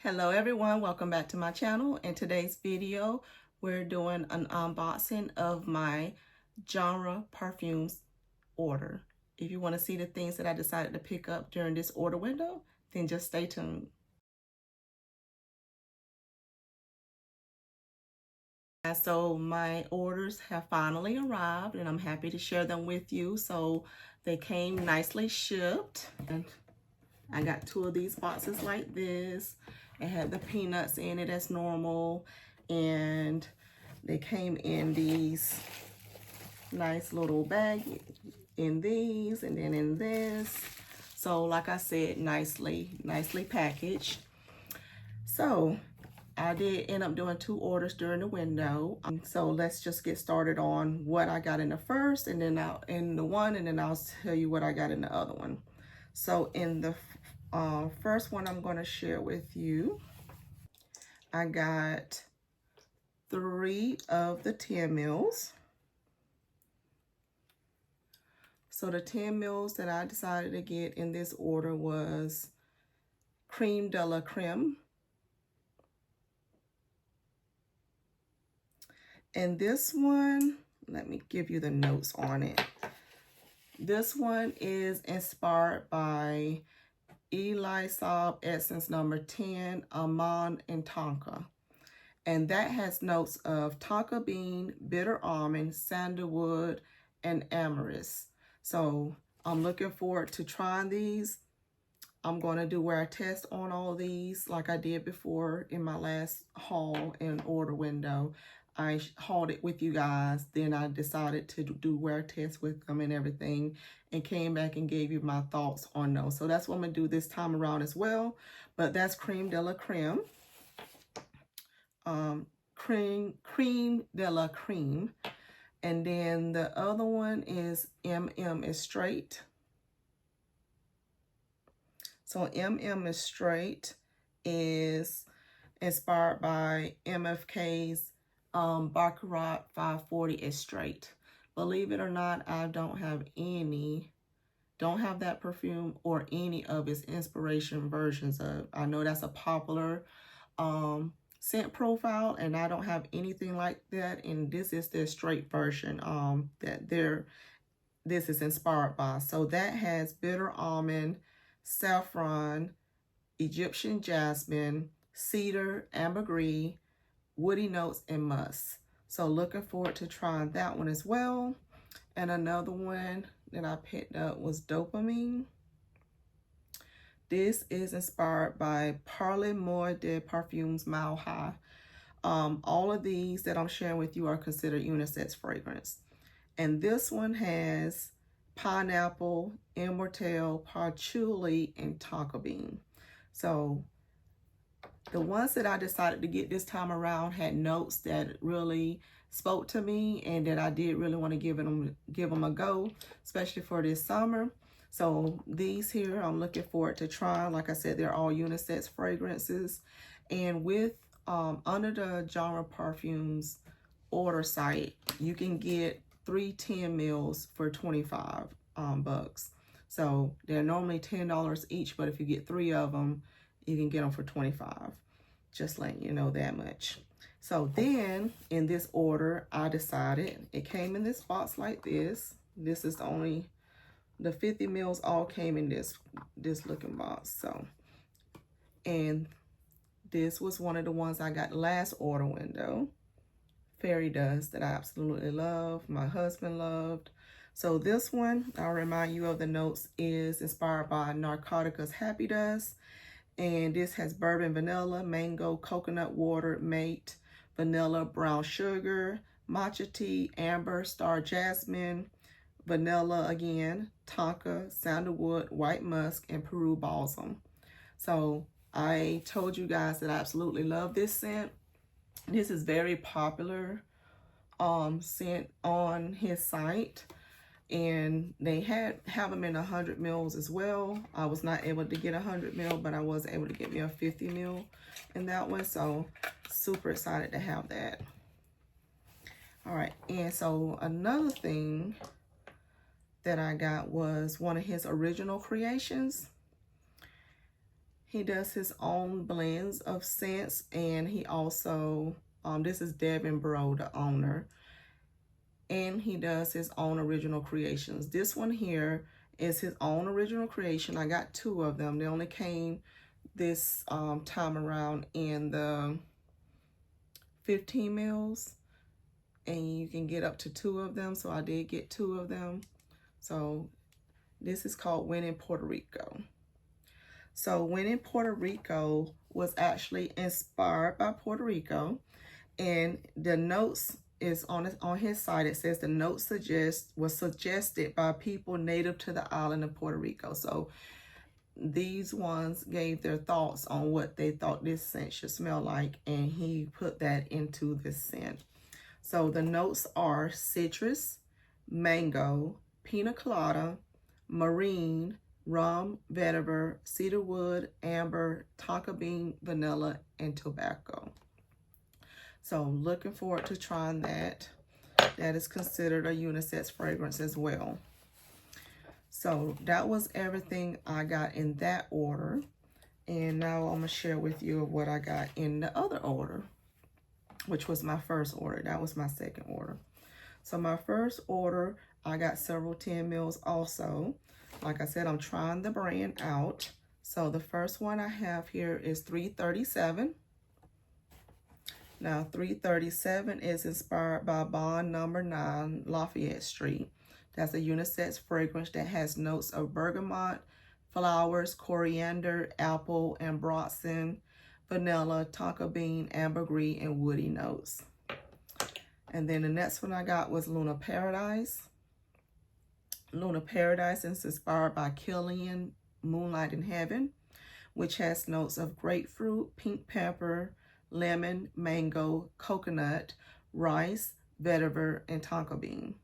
Hello everyone, welcome back to my channel. In today's video, we're doing an unboxing of my genre perfumes order. If you want to see the things that I decided to pick up during this order window, then just stay tuned. So my orders have finally arrived and I'm happy to share them with you. So they came nicely shipped. And I got two of these boxes like this. It had the peanuts in it as normal, and they came in these nice little bag in these and then in this. So like I said, nicely packaged. So I did end up doing two orders during the window. So let's just get started on what I got in the first, and then in the one, and then I'll tell you what I got in the other one. So in the first one I'm going to share with you, I got 3 of the 10 mils. So the 10 mils that I decided to get in this order was Creme de la Creme. And this one, let me give you the notes on it. This one is inspired by Eli Saab Essence number 10, Amand and Tonka. And that has notes of tonka bean, bitter almond, sandalwood, and ambergris. So I'm looking forward to trying these. I'm going to do wear test on all these like I did before in my last haul and order window. I hauled it with you guys. Then I decided to do wear tests with them and everything, and came back and gave you my thoughts on those. So that's what I'm going to do this time around as well. But that's Creme de la Creme. Creme de la Creme. And then the other one is MM is Straight. So MM is Straight is inspired by MFK's Baccarat 540 is Straight. Believe it or not, I don't have that perfume or any of its inspiration versions of. I know that's a popular scent profile, and I don't have anything like that, and this is their straight version this is inspired by. So that has bitter almond, saffron, Egyptian jasmine, cedar, ambergris, woody notes, and musk. So looking forward to trying that one as well. And another one that I picked up was Dopamine. This is inspired by charlenbfl Mile High. All of these that I'm sharing with you are considered unisex fragrance. And this one has pineapple, immortelle, patchouli, and tonka bean. So the ones that I decided to get this time around had notes that really spoke to me and that I did really want to give them a go, especially for this summer. So these here, I'm looking forward to trying. Like I said, they're all unisex fragrances. And with under the Genre Parfums order site, you can get 3 10 mils for 25 bucks. So they're normally $10 each, but if you get 3 of them, you can get them for 25. Just letting you know that much. So then in this order, I decided, it came in this box like this. This is the 50 mils all came in this looking box. So, and this was one of the ones I got last order window. Fairy dust that I absolutely love. My husband loved. So this one, I'll remind you of the notes, is inspired by Narcotica's Happy Dust. And this has bourbon vanilla, mango, coconut water, mate, vanilla, brown sugar, matcha tea, amber, star jasmine, vanilla again, tonka, sandalwood, white musk, and Peru balsam. So I told you guys that I absolutely love this scent. This is very popular scent on his site. And they have them in 100 mils as well. I was not able to get 100 mil, but I was able to get me a 50 mil in that one. So super excited to have that. All right, and so another thing that I got was one of his original creations. He does his own blends of scents, and he also, this is Devin Bro, the owner, and he does his own original creations. This one here is his own original creation. I got 2 of them. They only came this time around in the 15 mils, and you can get up to 2 of them, so I did get 2 of them. So this is called When in Puerto Rico. So When in Puerto Rico was actually inspired by Puerto Rico, and the notes is on his site. It says the notes was suggested by people native to the island of Puerto Rico. So these ones gave their thoughts on what they thought this scent should smell like, and he put that into this scent. So the notes are citrus, mango, pina colada, marine, rum, vetiver, cedarwood, amber, tonka bean, vanilla, and tobacco. So looking forward to trying that. That is considered a unisex fragrance as well. So that was everything I got in that order. And now I'm going to share with you what I got in the other order, which was my first order. That was my second order. So my first order, I got several 10 mils also. Like I said, I'm trying the brand out. So the first one I have here is 337. Now 337 is inspired by Bond Number 9 Lafayette Street. That's a unisex fragrance that has notes of bergamot, flowers, coriander, apple, ambroxan, vanilla, tonka bean, ambergris, and woody notes. And then the next one I got was Luna Paradise. Luna Paradise is inspired by Killian Moonlight in Heaven, which has notes of grapefruit, pink pepper, lemon, mango, coconut, rice, vetiver, and tonka bean.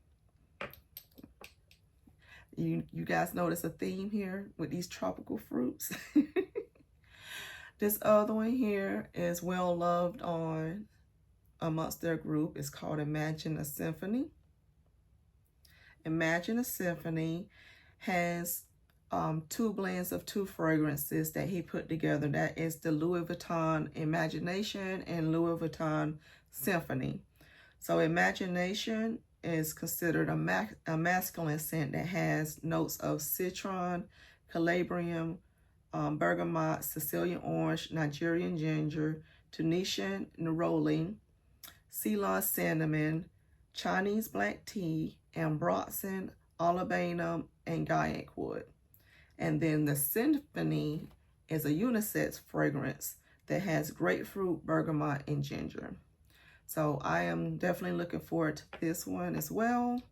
You guys notice a theme here with these tropical fruits. This other one here is well loved on amongst their group. It's called Imagine a Symphony. Imagine a Symphony has 2 blends of 2 fragrances that he put together. That is the Louis Vuitton Imagination and Louis Vuitton Symphony. So Imagination is considered a masculine scent that has notes of citron, calabrium, bergamot, Sicilian orange, Nigerian ginger, Tunisian neroli, Ceylon cinnamon, Chinese black tea, ambroxan, olibanum, and gaiac wood. And then the Symphony is a unisex fragrance that has grapefruit, bergamot, and ginger. So I am definitely looking forward to this one as well.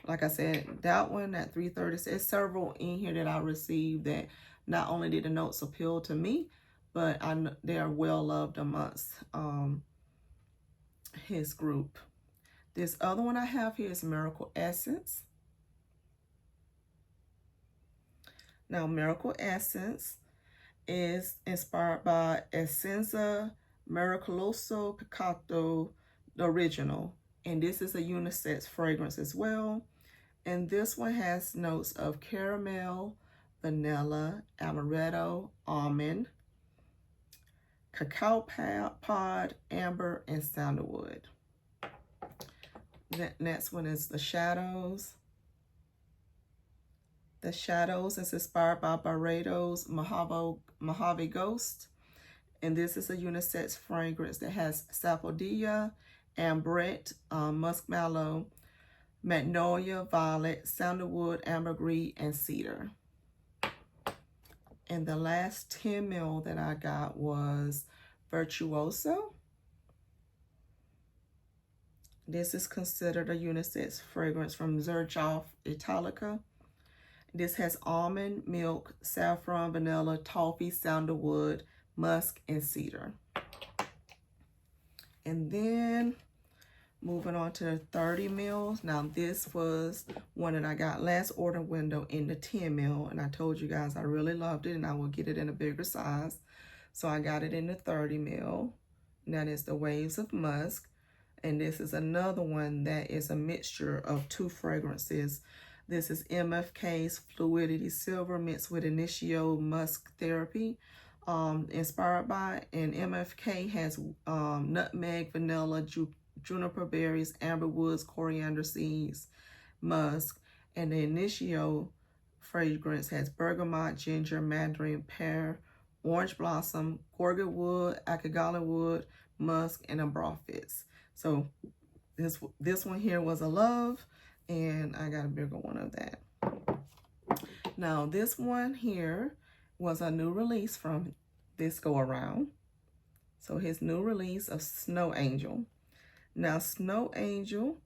Like I said, that one at 330, there's several in here that I received that not only did the notes appeal to me, but they are well loved amongst his group. This other one I have here is Miracle Essence. Now, Miracle Essence is inspired by Essenza Miraculoso Peccato, the original. And this is a unisex fragrance as well. And this one has notes of caramel, vanilla, amaretto, almond, cacao pod, amber, and sandalwood. The next one is the Shadows. The Shadows is inspired by Barbados Mojave Ghost. And this is a unisex fragrance that has sapodilla, ambrette, muskmallow, magnolia, violet, sandalwood, ambergris, and cedar. And the last 10 ml that I got was Virtuoso. This is considered a unisex fragrance from Xerjoff Italica. This has almond, milk, saffron, vanilla, toffee, sandalwood, musk, and cedar. And then moving on to the 30 mils. Now this was one that I got last order window in the 10 mil. And I told you guys I really loved it and I will get it in a bigger size. So I got it in the 30 mil. And that is the Waves of Musk. And this is another one that is a mixture of 2 fragrances. This is MFK's Fluidity Silver mixed with Initio Musk Therapy. inspired by, and MFK has nutmeg, vanilla, juniper berries, amber woods, coriander seeds, musk, and the initio fragrance has bergamot, ginger, mandarin, pear, orange blossom, gorget wood, akagala wood, musk, and ambrofits. So this one here was a love, and I got a bigger one of that. Now this one here was a new release from this go around. So his new release of Snow Angel. Now Snow Angel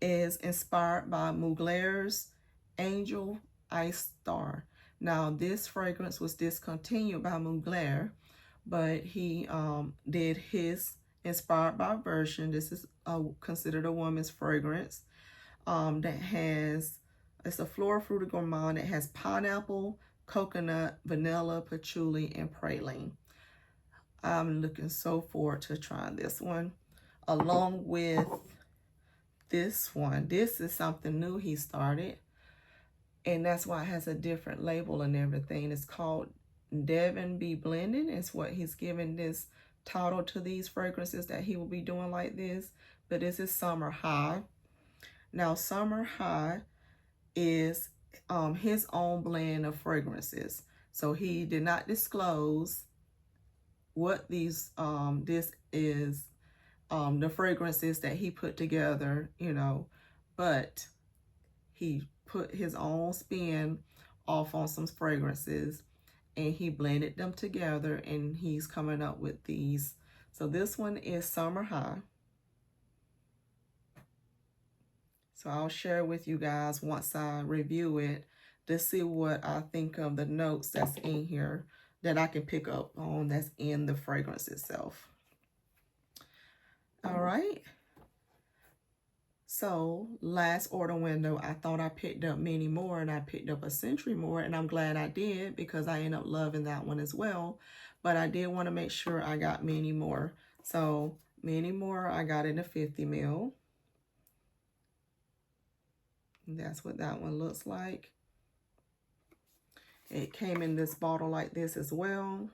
is inspired by Mugler's Angel Ice Star. Now this fragrance was discontinued by Mugler, but he did his inspired by version. This is considered a woman's fragrance that has, it's a floral fruit gourmand that has pineapple, coconut, vanilla, patchouli, and praline. I'm looking so forward to trying this one along with this one. This is something new he started, and that's why it has a different label and everything. It's called Devon Be Blending. It's what he's giving this title to these fragrances that he will be doing like this. But this is Summer High. Now Summer High is his own blend of fragrances. So he did not disclose what these this is, the fragrances that he put together, you know, but he put his own spin off on some fragrances and he blended them together, and he's coming up with these. So this one is Summer High. So I'll share with you guys once I review it to see what I think of the notes that's in here that I can pick up on that's in the fragrance itself. All right. So last order window, I thought I picked up many more, and I picked up a Century more, and I'm glad I did because I ended up loving that one as well. But I did want to make sure I got many more. So many more I got in a 50 ml. And that's what that one looks like. It came in this bottle like this as well.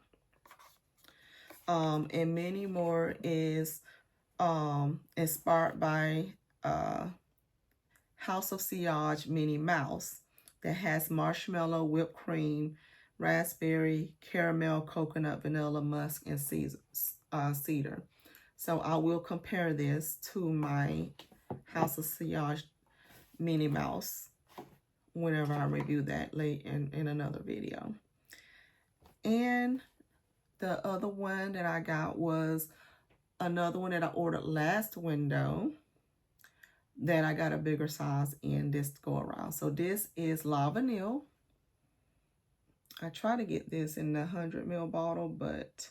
And many more is inspired by House of Sillage Minnie Mouse that has marshmallow, whipped cream, raspberry, caramel, coconut, vanilla, musk, and cedar. So I will compare this to my House of Sillage Minnie Mouse whenever I review that late in another video. And the other one that I got was another one that I ordered last window that I got a bigger size in this go around. So this is La Vanille. I try to get this in the 100 ml bottle, but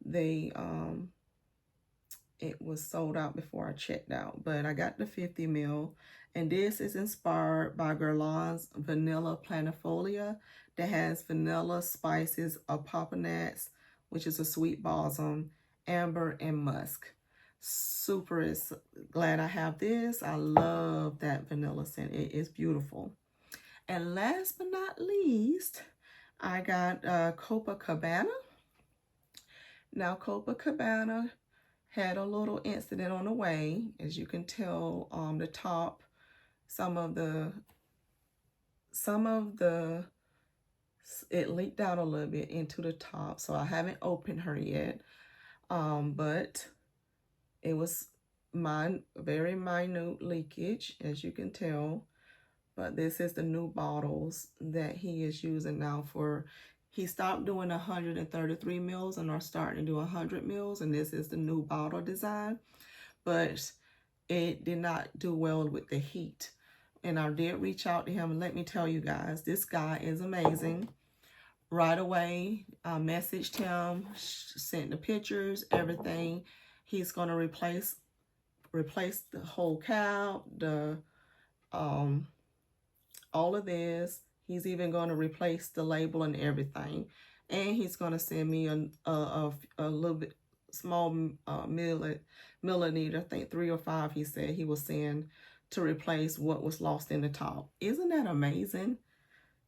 they it was sold out before I checked out. But I got the 50 ml, and this is inspired by Guerlain's Vanilla Planifolia that has vanilla, spices, apopanax, which is a sweet balsam, amber, and musk. Super glad I have this. I love that vanilla scent. It is beautiful. And last but not least, I got Copacabana. Now Copacabana had a little incident on the way. As you can tell, the top, some of the it leaked out a little bit into the top. So I haven't opened her yet. But it was very minute leakage, as you can tell. But this is the new bottles that he is using now for. He stopped doing 133 mils and are starting to do 100 mils, and this is the new bottle design. But it did not do well with the heat. And I did reach out to him, and let me tell you guys, this guy is amazing. Right away, I messaged him, sent the pictures, everything. He's going to replace the whole cap, all of this. He's even going to replace the label and everything. And he's going to send me a little bit small milliliter, I think 3 or 5, he said he will send to replace what was lost in the top. Isn't that amazing?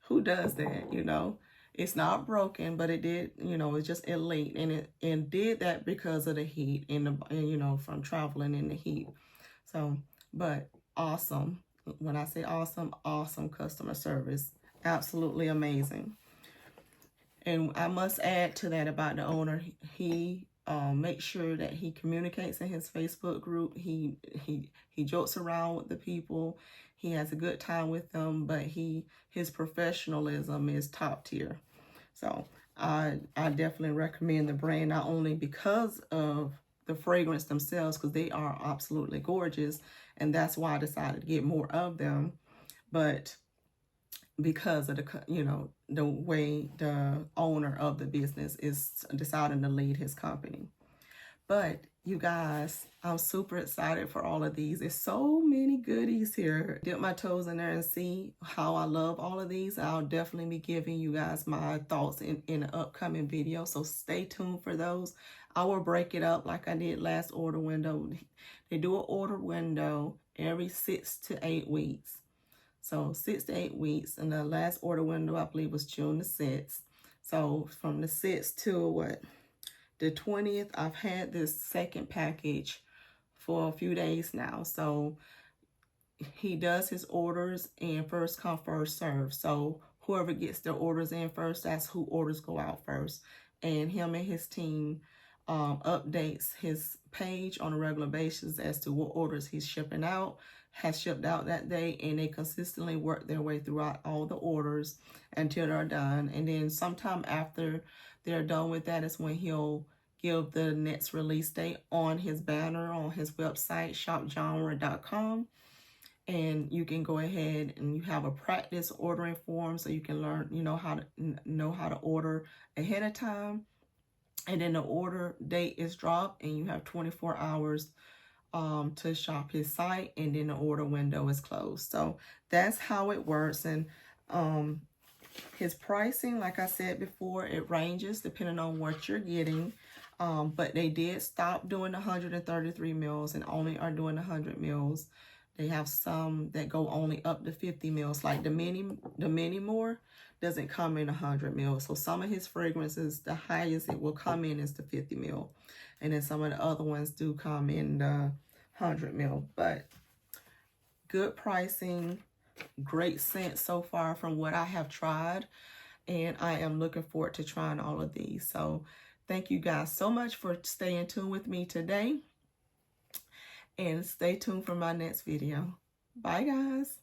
Who does that, you know? It's not broken, but it did, you know, it's just elite, and it did that because of the heat and you know, from traveling in the heat. So, but awesome. When I say awesome, awesome customer service. Absolutely amazing. And I must add to that about the owner. He makes sure that he communicates in his Facebook group. He jokes around with the people. He has a good time with them, but his professionalism is top tier. So I definitely recommend the brand, not only because of the fragrance themselves, because they are absolutely gorgeous, and that's why I decided to get more of them, but because of the, you know, the way the owner of the business is deciding to lead his company. But you guys, I'm super excited for all of these. There's so many goodies here. Dip my toes in there and see how I love all of these. I'll definitely be giving you guys my thoughts in an upcoming video, so stay tuned for those. I will break it up like I did last order window. They do an order window every 6 to 8 weeks. So 6 to 8 weeks, and the last order window I believe was June the 6th. So from the 6th to what? The 20th, I've had this second package for a few days now. So he does his orders in first come, first serve. So whoever gets their orders in first, that's who orders go out first. And him and his team updates his page on a regular basis as to what orders he's shipping out, has shipped out that day, and they consistently work their way throughout all the orders until they're done. And then sometime after they're done with that is when he'll give the next release date on his banner on his website, shopgenre.com. And you can go ahead and you have a practice ordering form, so you can learn, you know, how to order ahead of time. And then the order date is dropped, and you have 24 hours to shop his site, and then the order window is closed. So that's how it works. And his pricing, like I said before, it ranges depending on what you're getting. But they did stop doing 133 mils and only are doing 100 mils. They have some that go only up to 50 mils, like the mini more doesn't come in 100 mils. So some of his fragrances, the highest it will come in is the 50 mil. And then some of the other ones do come in the 100 mil. But good pricing, great scent so far from what I have tried. And I am looking forward to trying all of these. So thank you guys so much for staying tuned with me today. And stay tuned for my next video. Bye, guys.